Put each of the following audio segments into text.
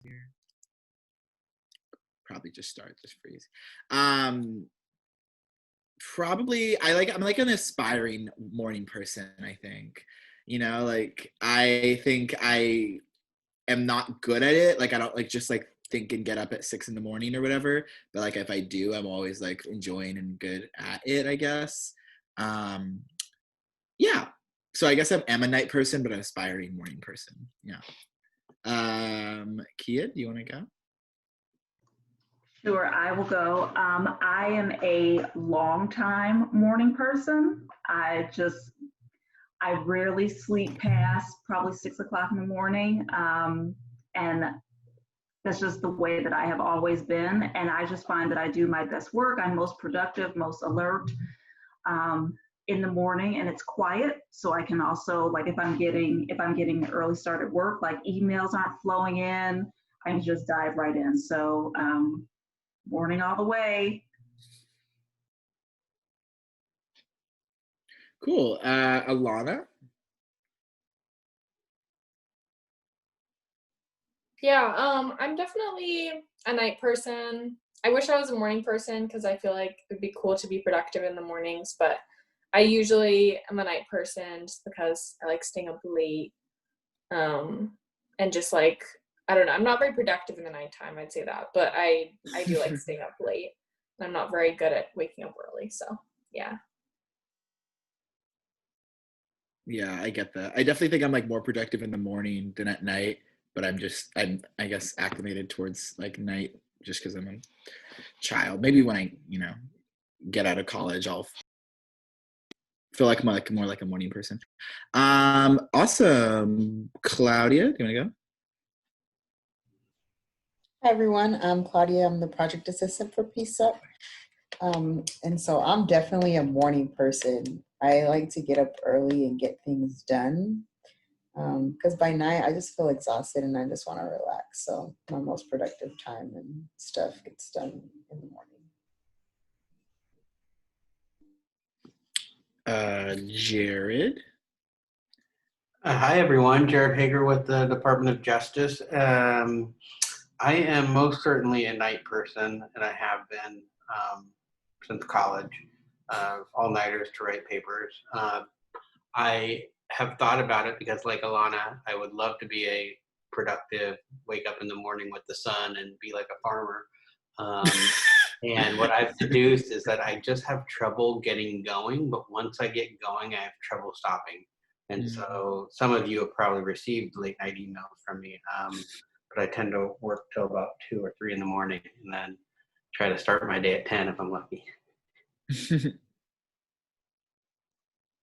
here. Probably just start this freeze. Probably I'm like an aspiring morning person, I think. Like I think I am not good at it. Like I don't like just like think and get up at 6 a.m. or whatever. But like if I do, I'm always like enjoying and good at it, I guess. Yeah. So I guess I'm a night person, but an aspiring morning person. Yeah. Kia, do you want to go? Sure, I will go. I am a long time morning person. I rarely sleep past probably 6 o'clock in the morning. And that's just the way that I have always been. And I just find that I do my best work. I'm most productive, most alert in the morning, and it's quiet. So I can also, like, if I'm getting an early start at work, like emails aren't flowing in, I can just dive right in. So morning all the way. Cool. Alana? Yeah, I'm definitely a night person. I wish I was a morning person because I feel like it would be cool to be productive in the mornings, but I usually am a night person just because I like staying up late. And just like, I don't know, I'm not very productive in the nighttime, I'd say that, but I do like staying up late. I'm not very good at waking up early, so yeah. Yeah, I get that. I definitely think I'm like more productive in the morning than at night, but I'm I guess acclimated towards like night just because I'm a child. Maybe when I, get out of college, I'll feel like I'm more like a morning person. Awesome. Claudia, do you want to go? Hi everyone, I'm Claudia. I'm the project assistant for PCCEP. And so I'm definitely a morning person. I like to get up early and get things done because by night I just feel exhausted and I just want to relax. So my most productive time and stuff gets done in the morning. Jared. Hi everyone, Jared Hager with the Department of Justice. I am most certainly a night person, and I have been since college, all-nighters to write papers. I have thought about it because, like Alana, I would love to be a productive, wake up in the morning with the sun and be like a farmer. And what I've deduced is that I just have trouble getting going, but once I get going, I have trouble stopping. And so some of you have probably received late night emails from me, but I tend to work till about 2 or 3 in the morning and then try to start my day at 10 if I'm lucky.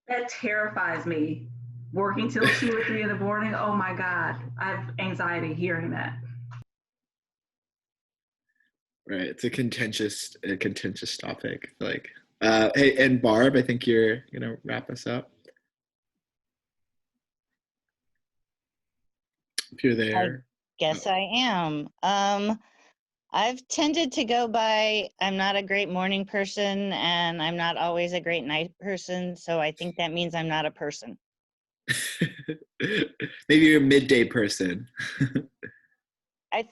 That terrifies me. Working till 2 or 3 in the morning. Oh my God. I have anxiety hearing that. Right. It's a contentious topic. Like, hey, and Barb, I think you're gonna wrap us up. If you're there. Guess I am. I've tended to go by, I'm not a great morning person and I'm not always a great night person. So I think that means I'm not a person. Maybe you're a midday person. I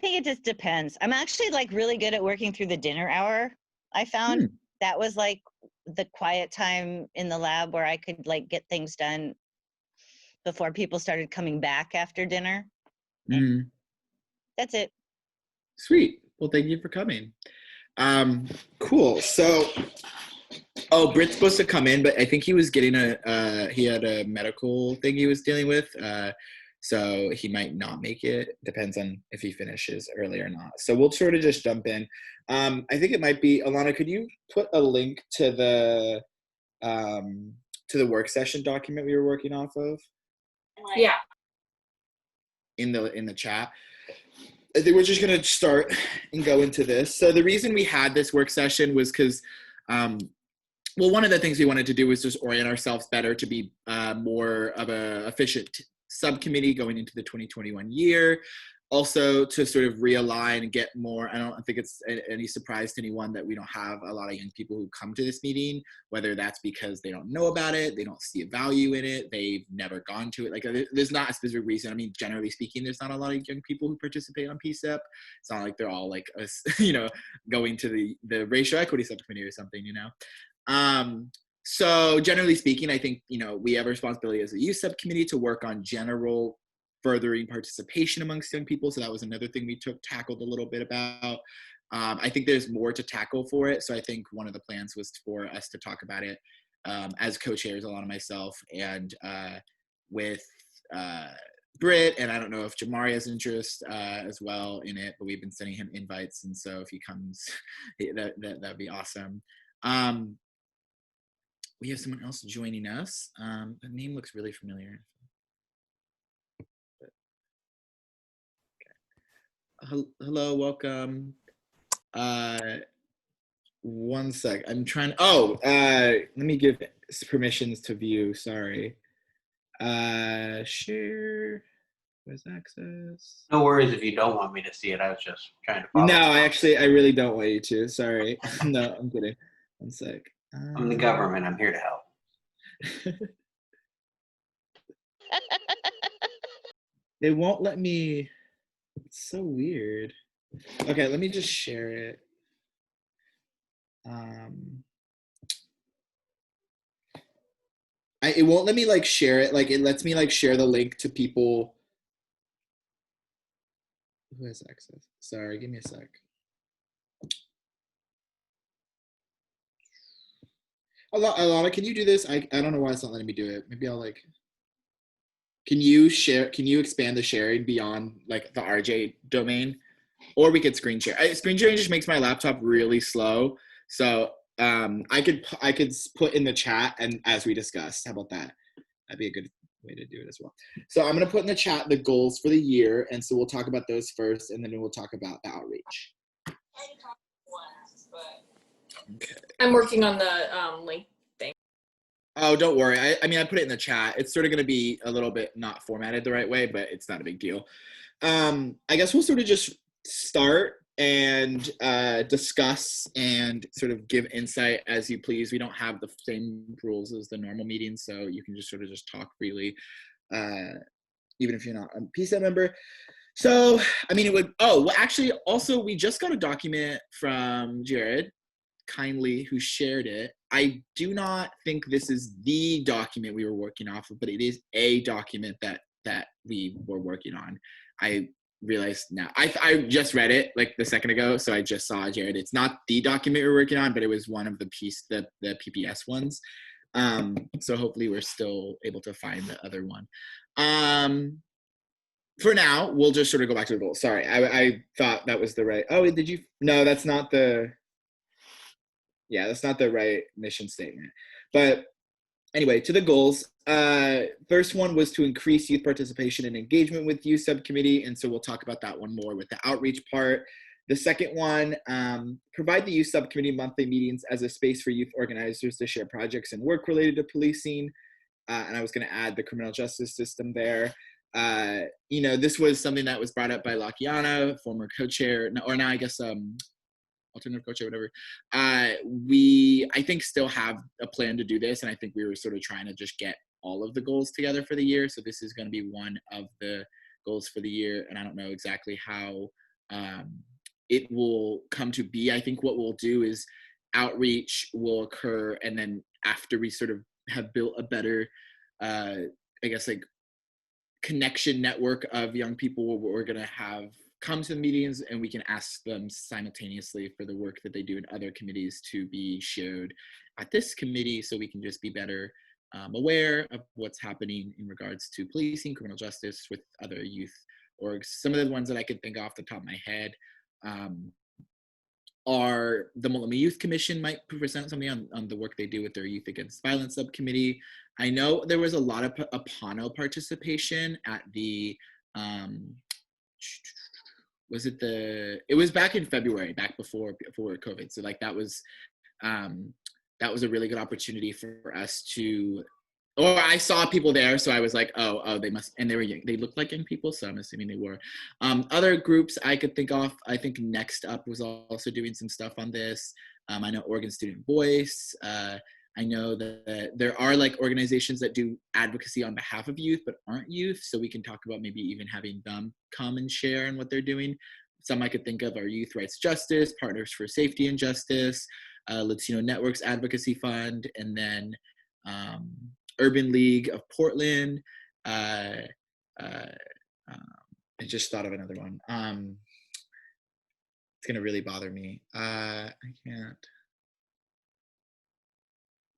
think it just depends. I'm actually like really good at working through the dinner hour. I found that was like the quiet time in the lab where I could like get things done before people started coming back after dinner. That's it. Sweet. Well, thank you for coming. Cool. So, Britt's supposed to come in, but I think he was getting he had a medical thing he was dealing with. So he might not make it. Depends on if he finishes early or not. So we'll sort of just jump in. I think it might be, Alana, could you put a link to the work session document we were working off of? Yeah. In the chat. I think we're just going to start and go into this. So the reason we had this work session was because, one of the things we wanted to do was just orient ourselves better to be more of a efficient subcommittee going into the 2021 year. Also to sort of realign and get more, I don't think it's any surprise to anyone that we don't have a lot of young people who come to this meeting, whether that's because they don't know about it, they don't see a value in it, they've never gone to it. Like there's not a specific reason. I mean, generally speaking, there's not a lot of young people who participate on PCEP. It's not like they're all like, going to the racial equity subcommittee or something, So generally speaking, I think, we have a responsibility as a youth subcommittee to work on general furthering participation amongst young people. So that was another thing we tackled a little bit about. I think there's more to tackle for it. So I think one of the plans was for us to talk about it as co-chairs, Alana, myself, and with Britt, and I don't know if Jamari has interest as well in it, but we've been sending him invites. And so if he comes, that'd be awesome. We have someone else joining us. The name looks really familiar. Hello, welcome. One sec. I'm trying. Let me give permissions to view. Sorry. Share. Where's access? No worries if you don't want me to see it. I was just trying to follow. No, I really don't want you to. Sorry. No, I'm kidding. One sec. I'm the government. I'm here to help. They won't let me. It's so weird. Okay, let me just share it. It won't let me share it. It lets me share the link to people. Who has access? Sorry, give me a sec. Alana, can you do this? I don't know why it's not letting me do it. Maybe I'll Can you expand the sharing beyond the RJ domain? Or we could screen share. Screen sharing just makes my laptop really slow. So I could put in the chat and as we discussed. How about that? That'd be a good way to do it as well. So I'm gonna put in the chat the goals for the year, and so we'll talk about those first, and then we'll talk about the outreach. Okay. I'm working on the link thing. Oh, don't worry. I mean, I put it in the chat. It's sort of going to be a little bit not formatted the right way, but it's not a big deal. I guess we'll sort of just start and discuss and sort of give insight as you please. We don't have the same rules as the normal meetings, so you can just sort of just talk freely, even if you're not a PCEP member. So, I mean, actually, also, we just got a document from Jared, kindly, who shared it. I do not think this is the document we were working off of, but it is a document that we were working on. I realized now. I just read it the second ago, so I just saw Jared. It's not the document we're working on, but it was one of the PPS ones. So hopefully we're still able to find the other one. For now, we'll just sort of go back to the goals. Sorry, I thought that was the right. Oh, did you? No, that's not the. Yeah, that's not the right mission statement. But anyway, to the goals. First one was to increase youth participation and engagement with youth subcommittee. And so we'll talk about that one more with the outreach part. The second one, provide the youth subcommittee monthly meetings as a space for youth organizers to share projects and work related to policing. And I was going to add the criminal justice system there. This was something that was brought up by Lakiana, former co-chair, or now I guess alternative co-chair, whatever. We, I think, still have a plan to do this, and I think we were sort of trying to just get all of the goals together for the year. So this is going to be one of the goals for the year, and I don't know exactly how it will come to be. I think what we'll do is outreach will occur, and then after we sort of have built a better, connection network of young people, we're going to have come to the meetings, and we can ask them simultaneously for the work that they do in other committees to be shared at this committee, so we can just be better aware of what's happening in regards to policing, criminal justice with other youth orgs. Some of the ones that I can think off the top of my head are the Multnomah Youth Commission might present something on the work they do with their Youth Against Violence subcommittee. I know there was a lot of Apano participation at the it was back in February, back before COVID. So that was a really good opportunity for us to or I saw people there, so I was like, oh, they must, and they were young. They looked like young people, so I'm assuming they were. Other groups I could think of, I think Next Up was also doing some stuff on this. I know Oregon Student Voice. I know that there are like organizations that do advocacy on behalf of youth, but aren't youth, so we can talk about maybe even having them come and share in what they're doing. Some I could think of are Youth Rights Justice, Partners for Safety and Justice, Latino Networks Advocacy Fund, and then Urban League of Portland. I just thought of another one. It's gonna really bother me.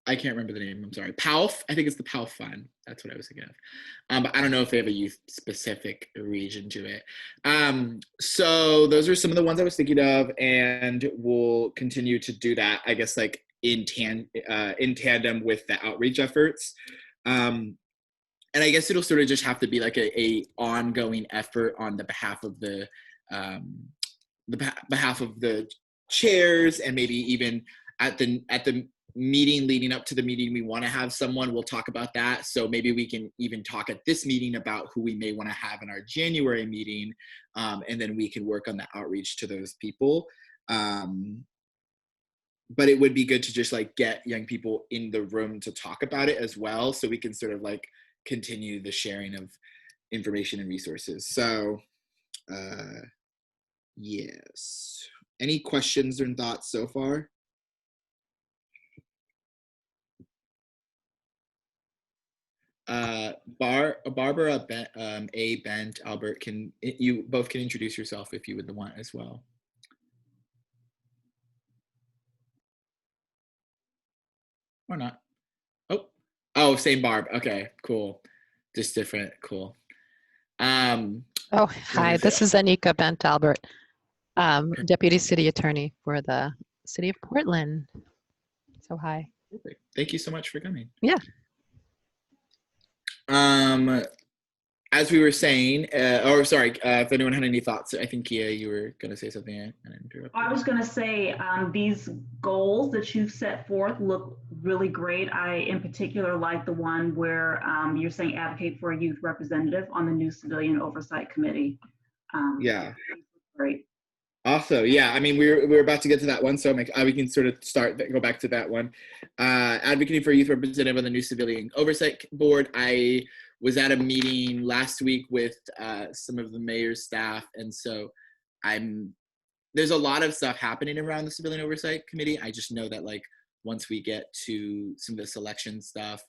I can't remember the name. I'm sorry. PALF. I think it's the PALF Fund. That's what I was thinking of. But I don't know if they have a youth-specific region to it. So those are some of the ones I was thinking of, and we'll continue to do that, I guess, like in tandem with the outreach efforts. And I guess it'll sort of just have to be like a ongoing effort on the behalf of the behalf of the chairs, and maybe even at the meeting leading up to the meeting we want to have someone. We'll talk about that. So maybe we can even talk at this meeting about who we may want to have in our January meeting, and then we can work on the outreach to those people. But it would be good to just like get young people in the room to talk about it as well, so we can sort of like continue the sharing of information and resources. So yes. Any questions or thoughts so far? Barbara, Bent, Albert, you both can introduce yourself if you would want as well. Or not. Oh, same Barb. Okay, cool. Just different. Cool. Oh, hi. This is Anika Bent Albert, Deputy City Attorney for the City of Portland. So hi. Perfect. Thank you so much for coming. Yeah. As we were saying, if anyone had any thoughts, I think Kia, you were going to say something. I was going to say these goals that you've set forth look really great. I, in particular, like the one where you're saying advocate for a youth representative on the new Civilian Oversight Committee. Yeah. Great. Also, yeah, I mean, we're about to get to that one, so we can sort of go back to that one. Advocating for a youth representative on the new Civilian Oversight Board. I was at a meeting last week with some of the mayor's staff, and so there's a lot of stuff happening around the Civilian Oversight Committee. I just know that like once we get to some of the selection stuff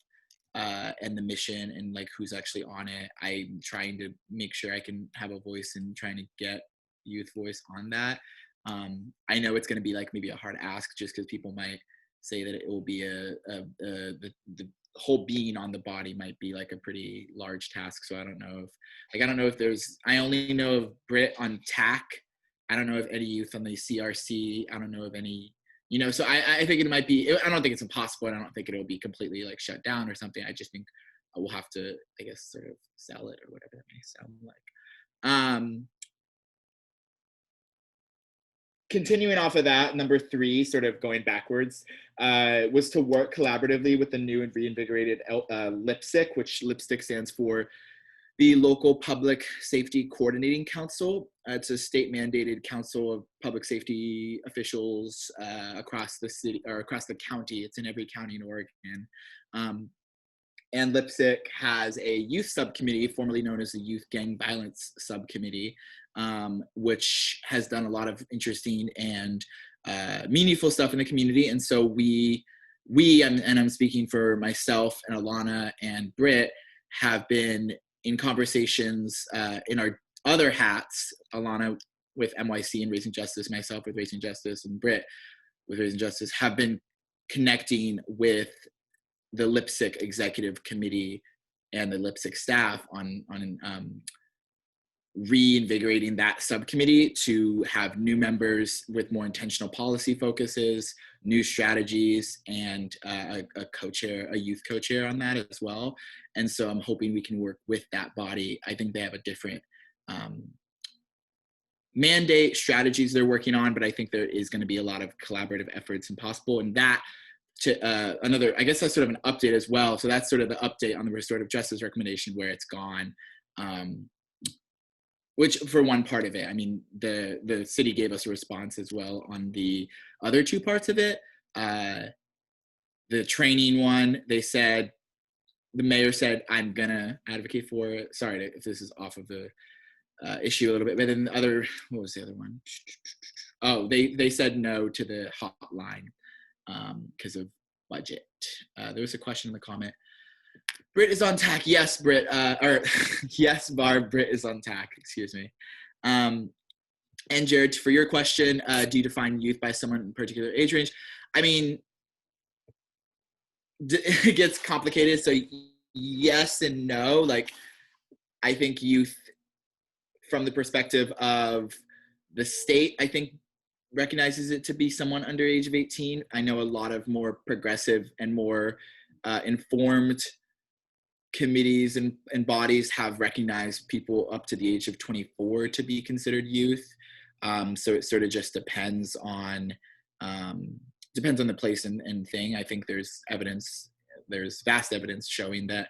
and the mission and like who's actually on it, I'm trying to make sure I can have a voice and trying to get youth voice on that. I know it's going to be like maybe a hard ask, just because people might say that it will be the whole being on the body might be like a pretty large task. So I don't know if I only know of Brit on TAC. I don't know of any youth on the CRC. I don't know of any, so I think it might be, I don't think it's impossible, and I don't think it'll be completely like shut down or something. I just think we'll have to, I guess, sort of sell it or whatever that may sound like. Continuing off of that, number 3, sort of going backwards, was to work collaboratively with the new and reinvigorated LIPSIC, which LIPSIC stands for the Local Public Safety Coordinating Council. It's a state-mandated council of public safety officials across the city or across the county. It's in every county in Oregon. And LIPSIC has a youth subcommittee, formerly known as the Youth Gang Violence Subcommittee, which has done a lot of interesting and meaningful stuff in the community. And so we, and I'm speaking for myself and Alana and Britt, have been in conversations in our other hats, Alana with MYC and Raising Justice, myself with Raising Justice, and Britt with Raising Justice, have been connecting with the LIPSIC executive committee and the LIPSIC staff on reinvigorating that subcommittee to have new members with more intentional policy focuses, new strategies, and a youth co-chair on that as well. And so I'm hoping we can work with that body. I think they have a different mandate strategies they're working on, but I think there is going to be a lot of collaborative efforts and possible. And that another, I guess that's sort of an update as well. So that's sort of the update on the restorative justice recommendation, where it's gone. Which for one part of it, I mean, the city gave us a response as well on the other two parts of it. The training one, they said, the mayor said, I'm gonna advocate for it. Sorry if this is off of the issue a little bit, but then the other, what was the other one? Oh, they said no to the hotline because of budget. There was a question in the comment. Britt is on tack. Yes, Britt. Or yes, Barb. Britt is on tack. Excuse me. And Jared, for your question, do you define youth by someone in particular age range? I mean, it gets complicated. So yes and no. Like, I think youth, from the perspective of the state, I think recognizes it to be someone under age of 18. I know a lot of more progressive and more informed committees and bodies have recognized people up to the age of 24 to be considered youth. So it sort of just depends on the place and thing. I think there's vast evidence showing that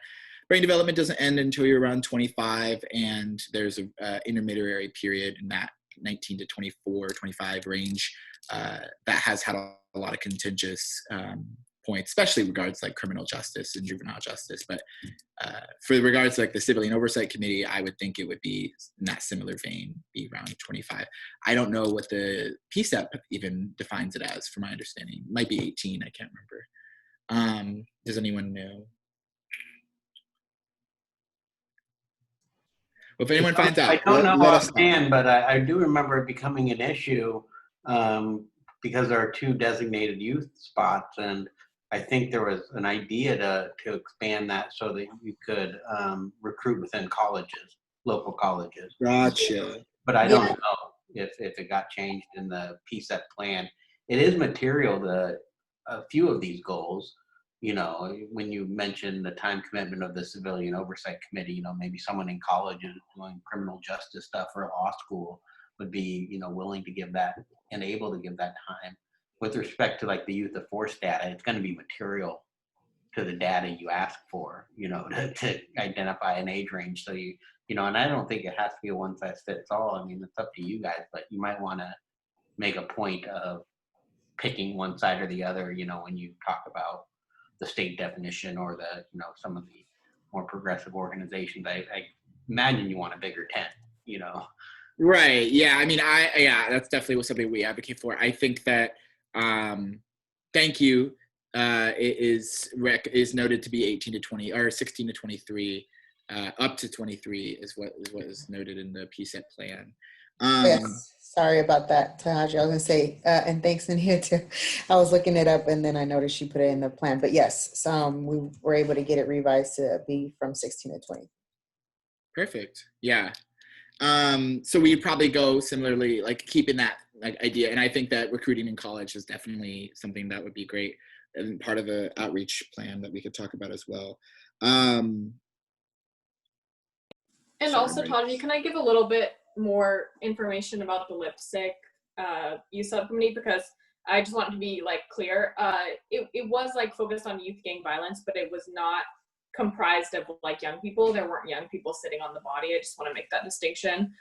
brain development doesn't end until you're around 25, and there's a intermediary period in that 19 to 24, 25 range that has had a lot of contentious points, especially regards like criminal justice and juvenile justice. But for regards to like the Civilian Oversight Committee, I would think it would be in that similar vein, be around 25. I don't know what the PCCEP even defines it as, from my understanding. It might be 18, I can't remember. Does anyone know? Well, if anyone finds out, I don't know let us know. offhand, but I do remember it becoming an issue because there are 2 designated youth spots, and I think there was an idea to expand that so that you could recruit within colleges, local colleges. Gotcha. But I don't know if it got changed in the PCCEP plan. It is material to a few of these goals. You know, when you mention the time commitment of the Civilian Oversight Committee, you know, maybe someone in college is doing criminal justice stuff or law school would be, you know, willing to give that and able to give that time. With respect to like the youth of force data, it's going to be material to the data you ask for, you know, to identify an age range. So you know, and I don't think it has to be a one size fits all. I mean, it's up to you guys, but you might want to make a point of picking one side or the other, you know, when you talk about the state definition or the, you know, some of the more progressive organizations. I imagine you want a bigger tent, you know. Right. Yeah. I mean, that's definitely something we advocate for. I think that, thank you. It is noted to be 18 to 20 or 16 to 23, up to 23 is what is noted in the PCCEP plan. Yes. Sorry about that, Tahaji. I was going to say, and thanks in here too. I was looking it up and then I noticed you put it in the plan. But yes, we were able to get it revised to be from 16 to 20. Perfect. Yeah. So we'd probably go similarly, like keeping that like idea. And I think that recruiting in college is definitely something that would be great and part of the outreach plan that we could talk about as well. And also, Taji, can I give a little bit more information about the lipstick youth subcommittee, because I just want to be like clear. It was like focused on youth gang violence, but it was not comprised of like young people. There weren't young people sitting on the body. I just want to make that distinction.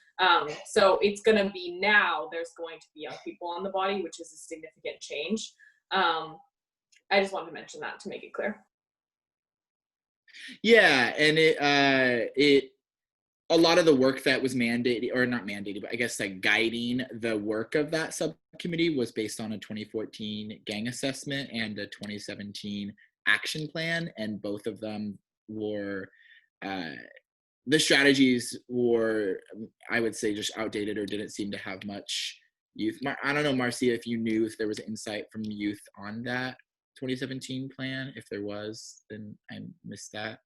So it's going to be now there's going to be young people on the body, which is a significant change. I just wanted to mention that to make it clear. Yeah, and it a lot of the work that was mandated, or not mandated, but I guess like guiding the work of that subcommittee was based on a 2014 gang assessment and a 2017 action plan, and both of them were the strategies were, I would say, just outdated or didn't seem to have much youth. I don't know, Marcia, if you knew if there was insight from youth on that 2017 plan. If there was, then I missed that.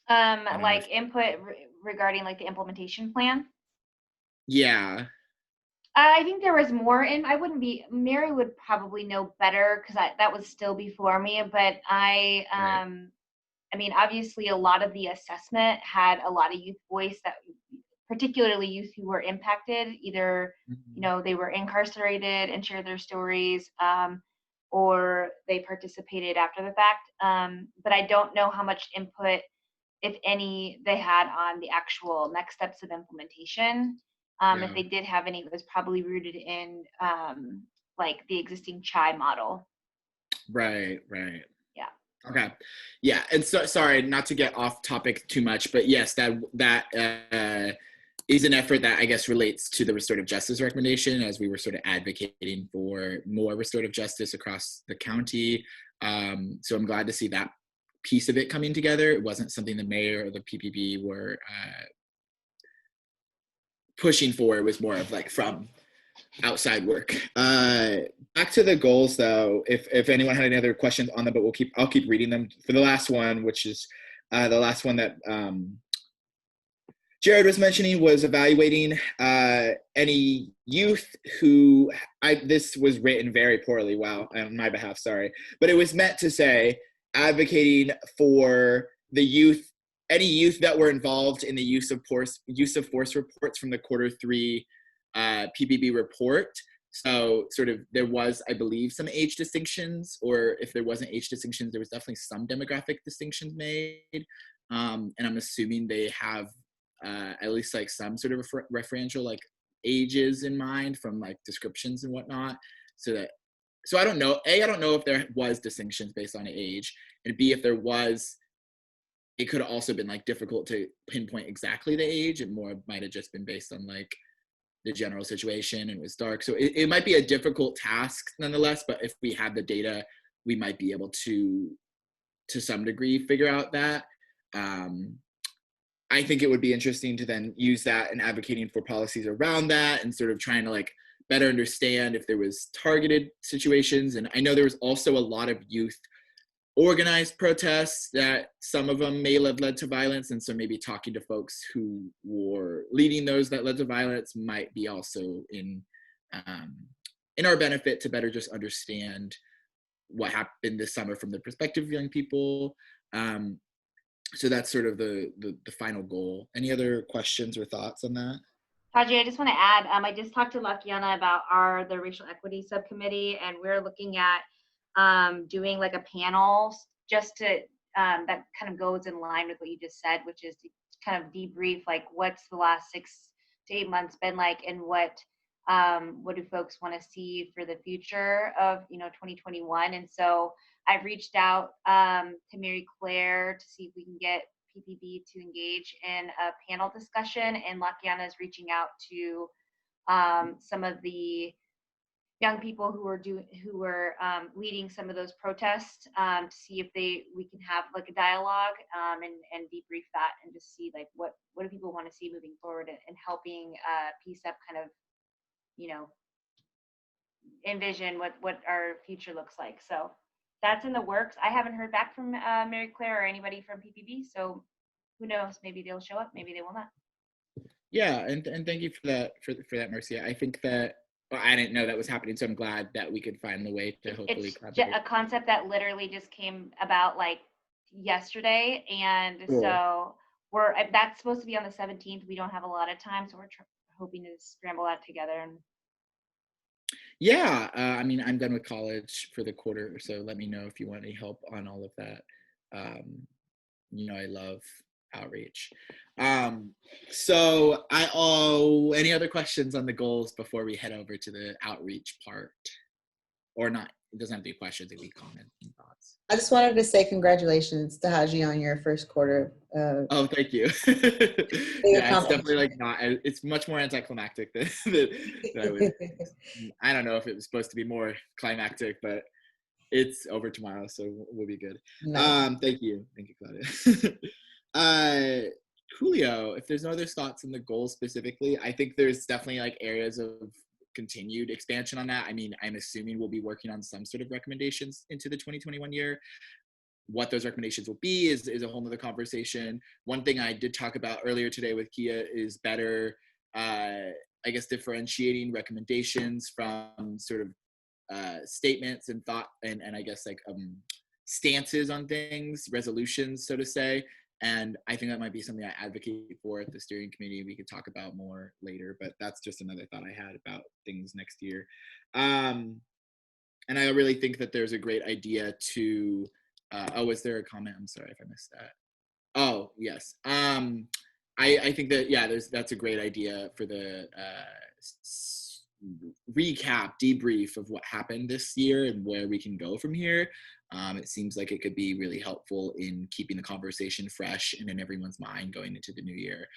Like input regarding like the implementation plan. Yeah. I think there was more, and Mary would probably know better because that was still before me, but Right. I mean, obviously a lot of the assessment had a lot of youth voice, that particularly youth who were impacted, either, you know, they were incarcerated and shared their stories. or they participated after the fact. But I don't know how much input, if any, they had on the actual next steps of implementation. If they did have any, it was probably rooted in like the existing CHI model. Right. Yeah. Okay. Yeah. And so, sorry, not to get off topic too much, but yes, that is an effort that I guess relates to the restorative justice recommendation, as we were sort of advocating for more restorative justice across the county. So I'm glad to see that piece of it coming together. It wasn't something the mayor or the PPB were pushing for. It was more of like from outside work. Back to the goals though, if anyone had any other questions on them, but I'll keep reading them. For the last one, which is the last one that Jared was mentioning, was evaluating any youth who, this was written very poorly, wow, on my behalf, sorry, but it was meant to say advocating for the youth, any youth that were involved in the use of force reports from the Q3 PBB report. So sort of there was, I believe, some age distinctions, or if there wasn't age distinctions, there was definitely some demographic distinctions made. And I'm assuming they have at least like some sort of referential like ages in mind from like descriptions and whatnot. So I don't know. A, I don't know if there was distinctions based on age, and B, if there was, it could have also been like difficult to pinpoint exactly the age. It more might have just been based on like the general situation, and it was dark. So it might be a difficult task nonetheless, but if we had the data, we might be able to some degree figure out that. I think it would be interesting to then use that in advocating for policies around that, and sort of trying to like better understand if there was targeted situations. And I know there was also a lot of youth organized protests that some of them may have led to violence. And so maybe talking to folks who were leading those that led to violence might be also in our benefit to better just understand what happened this summer from the perspective of young people. So that's sort of the final goal. Any other questions or thoughts on that? Taji, I just want to add, I just talked to Lakiana about the racial equity subcommittee, and we're looking at doing like a panel just to that kind of goes in line with what you just said, which is to kind of debrief like what's the last 6 to 8 months been like, and what do folks want to see for the future of 2021. And so I've reached out to Mary Claire to see if we can get PPB to engage in a panel discussion, and Lakiana is reaching out to some of the young people who were leading some of those protests to see if we can have like a dialogue and debrief that, and just see like what do people want to see moving forward, and helping PCCEP kind of envision what our future looks like. So that's in the works. I haven't heard back from Mary Claire or anybody from PPB, so who knows? Maybe they'll show up, maybe they will not. Yeah, and thank you for that, Marcia. I think that, well, I didn't know that was happening, so I'm glad that we could find the way to hopefully collaborate. It's a concept that literally just came about like yesterday, and Cool. So that's supposed to be on the 17th. We don't have a lot of time, so we're hoping to scramble that together. And yeah, I mean, I'm done with college for the quarter, so let me know if you want any help on all of that. I love outreach. So any other questions on the goals before we head over to the outreach part? Or not, it doesn't have to be questions, it can be comments and thoughts. I just wanted to say congratulations to Haji on your first quarter. Oh, thank you. Yeah, it's definitely like it's much more anticlimactic than I would. I don't know if it was supposed to be more climactic, but it's over tomorrow, so we'll be good. Nice. Thank you, Claudia. Julio, if there's no other thoughts on the goals specifically, I think there's definitely like areas of continued expansion on that. I mean, I'm assuming we'll be working on some sort of recommendations into the 2021 year. What those recommendations will be is a whole nother conversation. One thing I did talk about earlier today with Kia is better, I guess, differentiating recommendations from sort of statements and thought and I guess like stances on things, resolutions, so to say. And I think that might be something I advocate for at the steering committee. We could talk about more later, but that's just another thought I had about things next year. And I really think that there's a great idea to, was there a comment? I'm sorry if I missed that. Oh, yes. I think that, yeah, that's a great idea for the recap, debrief of what happened this year and where we can go from here. It seems like it could be really helpful in keeping the conversation fresh and in everyone's mind going into the new year.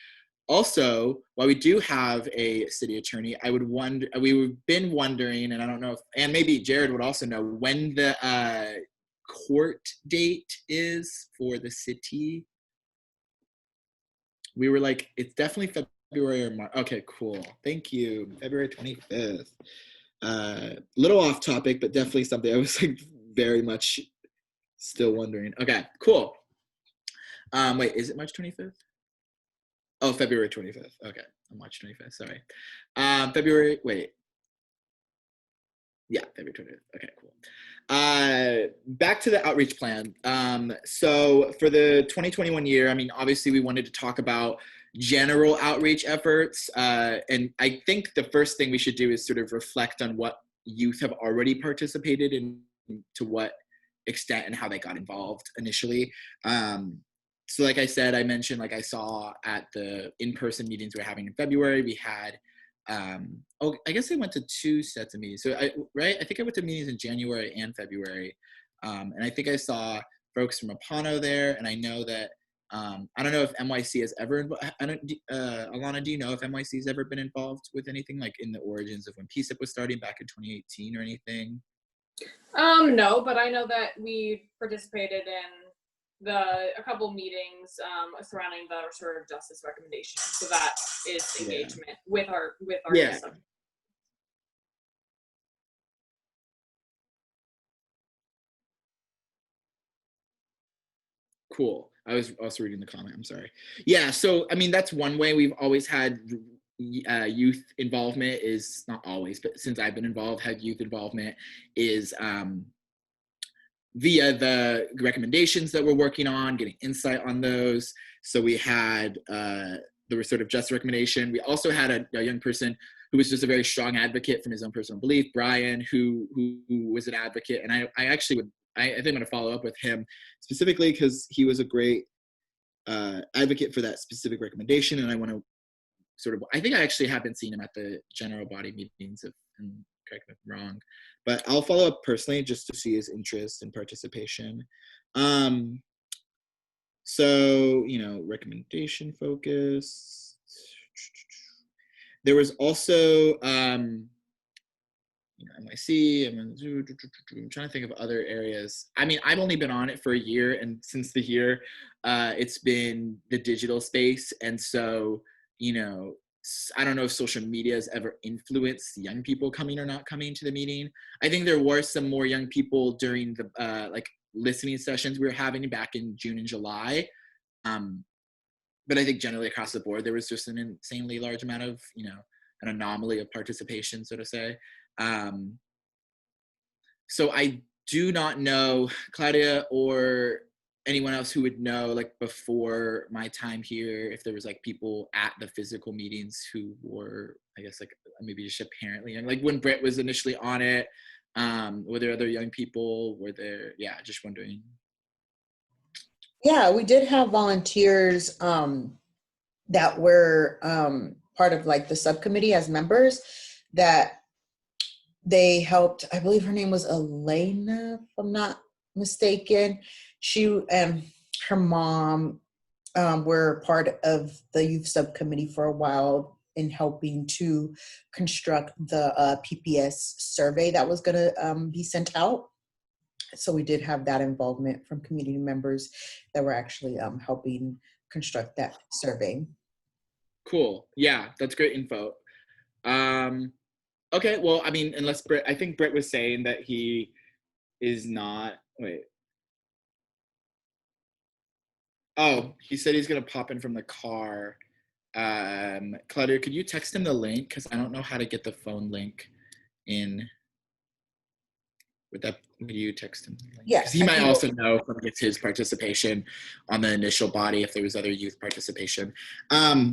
Also, while we do have a city attorney, we've been wondering, and I don't know if, and maybe Jared would also know, when the court date is for the city. We were like, it's definitely February or March. Okay, cool. Thank you. February 25th. Little off topic, but definitely something I was like very much still wondering. Okay, cool. Wait, is it March 25th? Oh, February 25th. Okay, March 25th. Sorry. February. Wait. Yeah, February 25th. Okay, cool. Back to the outreach plan. So for the 2021 year, I mean, obviously we wanted to talk about general outreach efforts. And I think the first thing we should do is sort of reflect on what youth have already participated in, to what extent and how they got involved initially. So like I said, I mentioned, like I saw at the in-person meetings we're having in February, we had, I guess I went to 2 sets of meetings. So I think I went to meetings in January and February. And I think I saw folks from Apano there. And I know that, I don't know if NYC has ever, Alana, do you know if NYC has ever been involved with anything like in the origins of when PCCEP was starting back in 2018 or anything? No, but I know that we participated in a couple meetings surrounding the restorative justice recommendation. So that is engagement with our Yeah. Cool. I was also reading the comment. I'm sorry. Yeah. So, I mean, that's one way we've always had youth involvement, is not always, but since I've been involved, had youth involvement is via the recommendations that we're working on, getting insight on those. So we had the restorative justice recommendation. We also had a young person who was just a very strong advocate from his own personal belief, Brian, who was an advocate. And I think I'm going to follow up with him specifically because he was a great advocate for that specific recommendation. And I want to I think I actually have been seeing him at the general body meetings, and correct me if I'm wrong, but I'll follow up personally just to see his interest and participation. So, recommendation focus. There was also, NYC, I'm trying to think of other areas. I mean, I've only been on it for a year, and since the year, it's been the digital space. And so, I don't know if social media has ever influenced young people coming or not coming to the meeting. I think there were some more young people during the listening sessions we were having back in June and July. But I think generally across the board, there was just an insanely large amount of, an anomaly of participation, so to say. So I do not know, Claudia or anyone else who would know, like before my time here, if there was like people at the physical meetings who were, I guess, like maybe just apparently young, like when Britt was initially on it, were there other young people? Were there, just wondering. Yeah, we did have volunteers that were part of like the subcommittee as members that they helped. I believe her name was Elena, if I'm not mistaken. She and her mom were part of the youth subcommittee for a while in helping to construct the PPS survey that was going to be sent out. So we did have that involvement from community members that were actually helping construct that survey. Cool. Yeah, that's great info. Okay, well, I mean, unless Britt, I think Britt was saying that he is not, wait. Oh, he said he's going to pop in from the car. Claudia, could you text him the link? Because I don't know how to get the phone link in. Would you text him? Yeah. Because he might also know from his participation on the initial body if there was other youth participation. Back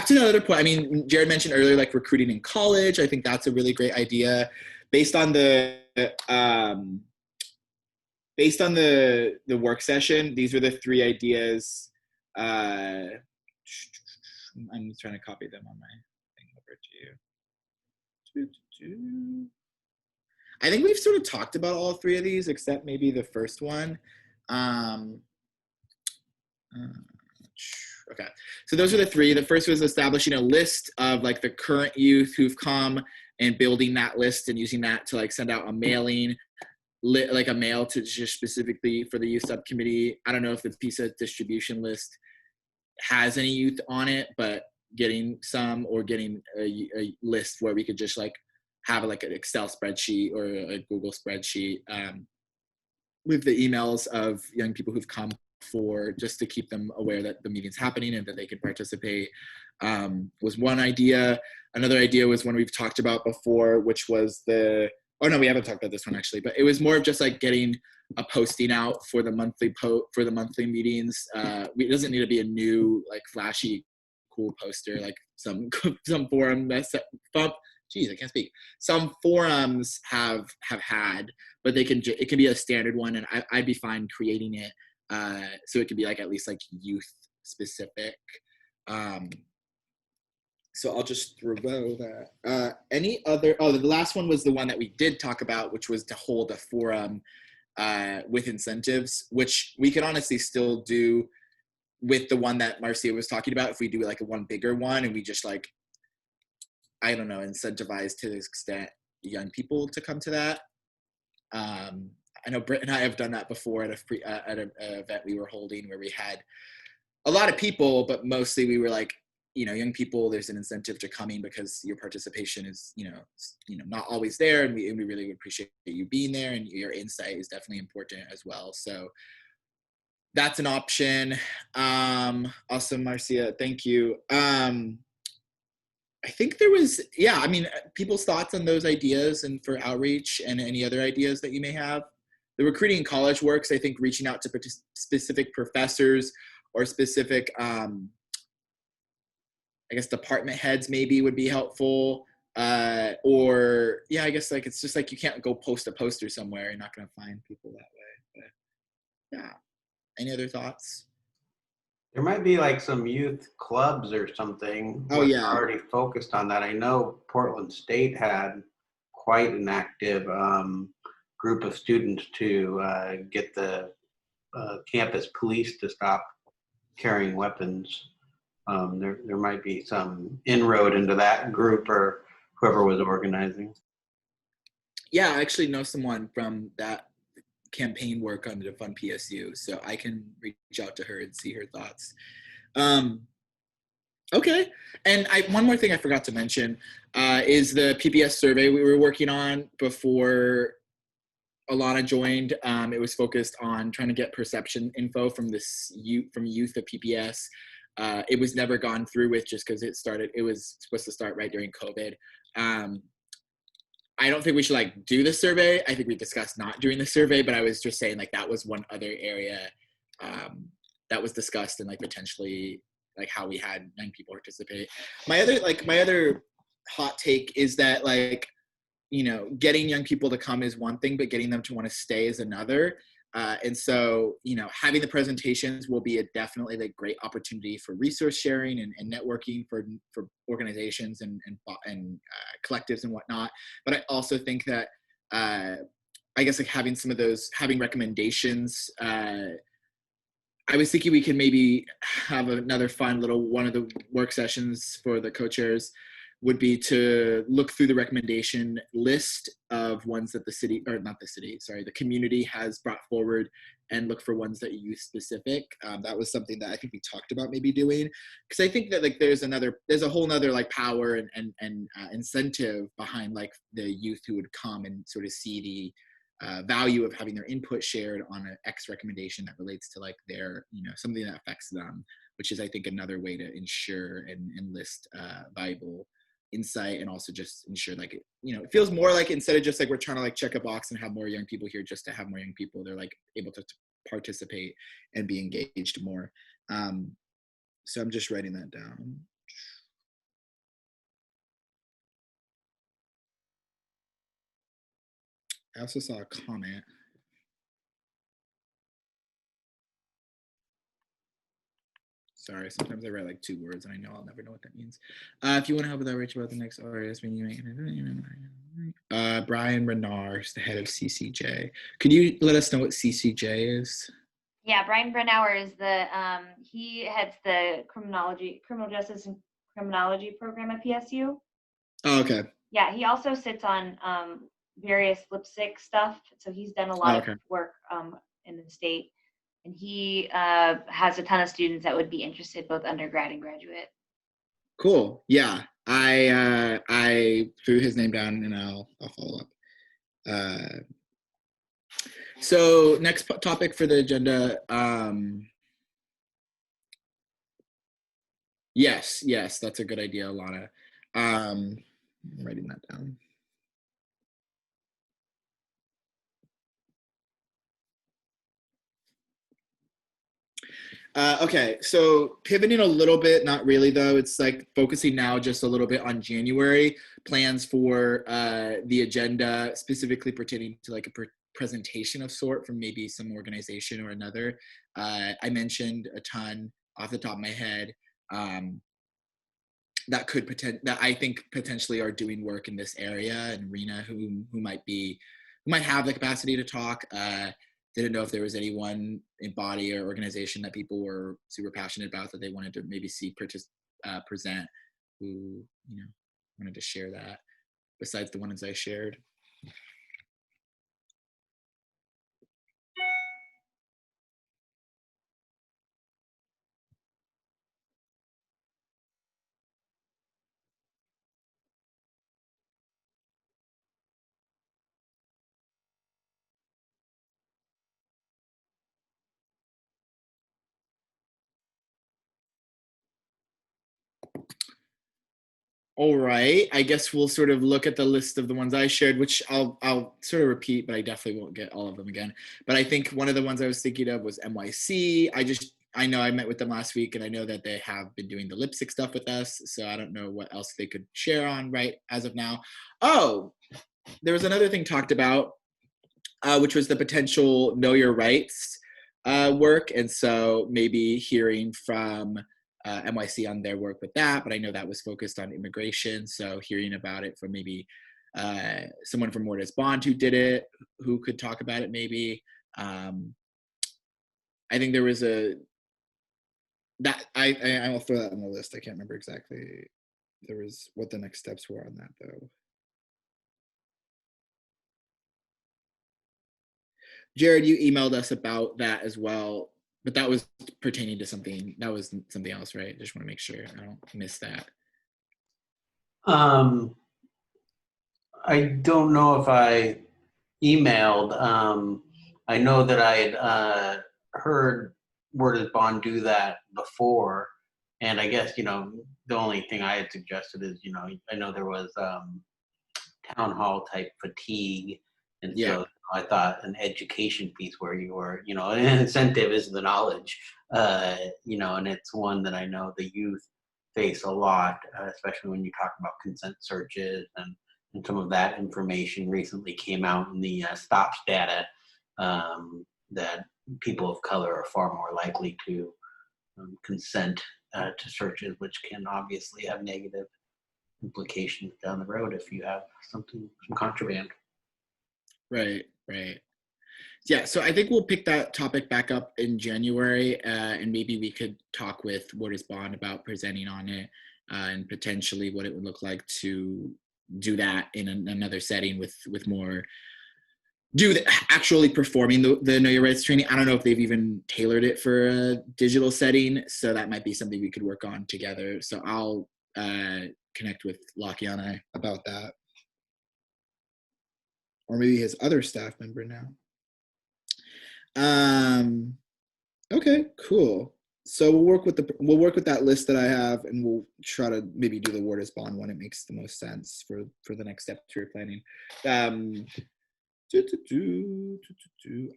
to the other point, I mean, Jared mentioned earlier, like recruiting in college. I think that's a really great idea. based on the work session, these were the 3 ideas. I'm trying to copy them on my thing over to you. I think we've sort of talked about all 3 of these, except maybe the first one. Okay, so those are the 3. The first was establishing a list of like the current youth who've come and building that list and using that to like send out a mailing, like a mail to just specifically for the youth subcommittee. I don't know if the PISA distribution list has any youth on it, but getting some, or getting a list where we could just like have like an Excel spreadsheet or a Google spreadsheet with the emails of young people who've come for, just to keep them aware that the meeting's happening and that they can participate, was one idea. Another idea was one we've talked about before, which was we haven't talked about this one actually, but it was more of just like getting a posting out for the monthly meetings. It doesn't need to be a new like flashy cool poster like some forum I can't speak. Some forums have had, but it can be a standard one, and I'd be fine creating it so it could be like at least like youth specific. So I'll just throw that. Any other? Oh, the last one was the one that we did talk about, which was to hold a forum with incentives, which we could honestly still do with the one that Marcia was talking about. If we do like a one bigger one, and we just like, I don't know, incentivize to the extent young people to come to that. I know Britt and I have done that before at an event we were holding where we had a lot of people, but mostly we were like, young people, there's an incentive to coming because your participation is, not always there, and we really would appreciate you being there, and your insight is definitely important as well. So that's an option. Awesome, Marcia, thank you. I think there was, people's thoughts on those ideas and for outreach and any other ideas that you may have. The recruiting in college works, I think reaching out to specific professors or specific, department heads maybe would be helpful. I guess like, it's just like, you can't go post a poster somewhere. You're not going to find people that way. But yeah. Any other thoughts? There might be like some youth clubs or something. Oh, yeah. Already focused on that. I know Portland State had quite an active group of students to get the campus police to stop carrying weapons. There might be some inroad into that group or whoever was organizing. Yeah, I actually know someone from that campaign work on the Fund PSU, so I can reach out to her and see her thoughts. Okay, and one more thing I forgot to mention is the PBS survey we were working on before Alana joined. It was focused on trying to get perception info from youth at PBS. It was never gone through with just because it was supposed to start right during COVID. I don't think we should like do the survey. I think we discussed not doing the survey, but I was just saying like that was one other area that was discussed, and like potentially like how we had 9 people participate. My other hot take is that like, getting young people to come is one thing, but getting them to want to stay is another. And so, having the presentations will be definitely a great opportunity for resource sharing and networking for organizations and collectives and whatnot. But I also think that, having recommendations, I was thinking we could maybe have another fun one of the work sessions for the co-chairs would be to look through the recommendation list of ones that the community has brought forward and look for ones that are youth specific. That was something that I think we talked about maybe doing, because I think that like there's a whole nother like power and incentive behind like the youth who would come and sort of see the value of having their input shared on an X recommendation that relates to like their, something that affects them, which is I think another way to ensure and enlist valuable insight, and also just ensure like it feels more like, instead of just like we're trying to like check a box and have more young people here just to have more young people, they're like able to participate and be engaged more. So I'm just writing that down. I also saw a comment. Sorry, sometimes I write like 2 words and I know I'll never know what that means. If you want to help with outreach about the next RS, Brian Renard is the head of CCJ. Could you let us know what CCJ is? Yeah, Brian Brennauer is the he heads the criminal justice and criminology program at PSU. Oh, okay. Yeah, he also sits on various lipstick stuff, so he's done a lot of work in the state, and he has a ton of students that would be interested, both undergrad and graduate. Cool. Yeah, I threw his name down and I'll follow up. So next topic for the agenda. Yes, that's a good idea, Alana. I'm writing that down. Okay, so pivoting a little bit, not really though. It's like focusing now just a little bit on January plans for the agenda, specifically pertaining to like a presentation of sort from maybe some organization or another. I mentioned a ton off the top of my head that I think potentially are doing work in this area, and Rena who might have the capacity to talk. Didn't know if there was anyone in body or organization that people were super passionate about that they wanted to maybe see present, who wanted to share that besides the ones I shared. All right, I guess we'll sort of look at the list of the ones I shared, which I'll sort of repeat, but I definitely won't get all of them again. But I think one of the ones I was thinking of was NYC. I know I met with them last week, and I know that they have been doing the lipstick stuff with us, so I don't know what else they could share on right as of now. Oh, there was another thing talked about, which was the potential Know Your Rights work, and so maybe hearing from NYC on their work with that, but I know that was focused on immigration, so hearing about it from maybe someone from Mortis Bond who did it, who could talk about it maybe. I think there was I'll throw that on the list. I can't remember exactly what the next steps were on that though. Jared, you emailed us about that as well, but that was pertaining to something else, right? Just want to make sure I don't miss that. I don't know if I emailed. I know that I had heard Word is Bond do that before, and I guess the only thing I had suggested is I know there was town hall type fatigue, and so I thought an education piece where you were an incentive is the knowledge, and it's one that I know the youth face a lot, especially when you talk about consent searches and some of that information recently came out in the STOPS data, that people of color are far more likely to consent to searches, which can obviously have negative implications down the road if you have some contraband. Right. Yeah, so I think we'll pick that topic back up in January, and maybe we could talk with Word is Bond about presenting on it, and potentially what it would look like to do that in another setting with more actually performing the Know Your Rights training. I don't know if they've even tailored it for a digital setting, so that might be something we could work on together. So I'll connect with Lakiana about that, or maybe his other staff member now. Okay, cool. So we'll work with that list that I have, and we'll try to maybe do the Word is Bond when it makes the most sense for the next steps we're planning. I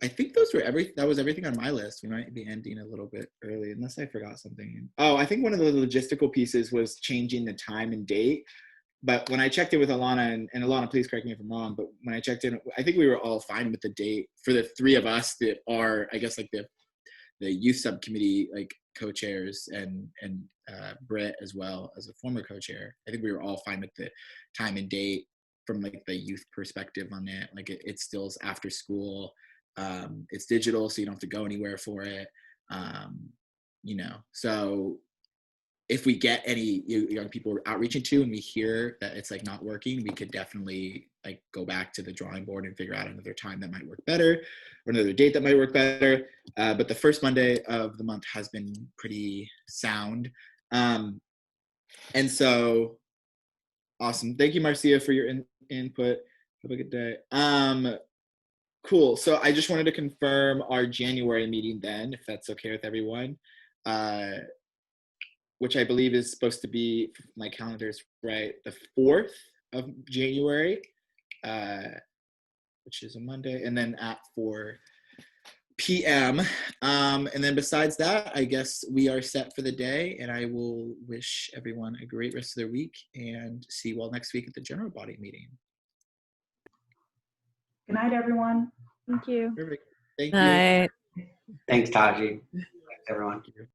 think that was everything on my list. We might be ending a little bit early unless I forgot something. Oh, I think one of the logistical pieces was changing the time and date. but when I checked in with Alana, and Alana, please correct me if I'm wrong, but when I checked in, I think we were all fine with the date for the three of us that are, I guess, like the youth subcommittee, like co-chairs, and Britt as well as a former co-chair. I think we were all fine with the time and date from like the youth perspective on it. Like it still is after school. It's digital, so you don't have to go anywhere for it. You know, so if we get any young people we're outreaching to and we hear that it's like not working, we could definitely like go back to the drawing board and figure out another time that might work better or another date that might work better. But the first Monday of the month has been pretty sound. And so awesome. Thank you, Marcia, for your input. Have a good day. Cool. So I just wanted to confirm our January meeting then, if that's okay with everyone. Which I believe is supposed to be, my calendar's right, the 4th of January, which is a Monday, and then at 4 p.m. And then besides that, I guess we are set for the day, and I will wish everyone a great rest of their week and see you all next week at the general body meeting. Good night, everyone. Thank you. Perfect. Thank you. Night. Thanks, Taji. Thanks, everyone. Thank you.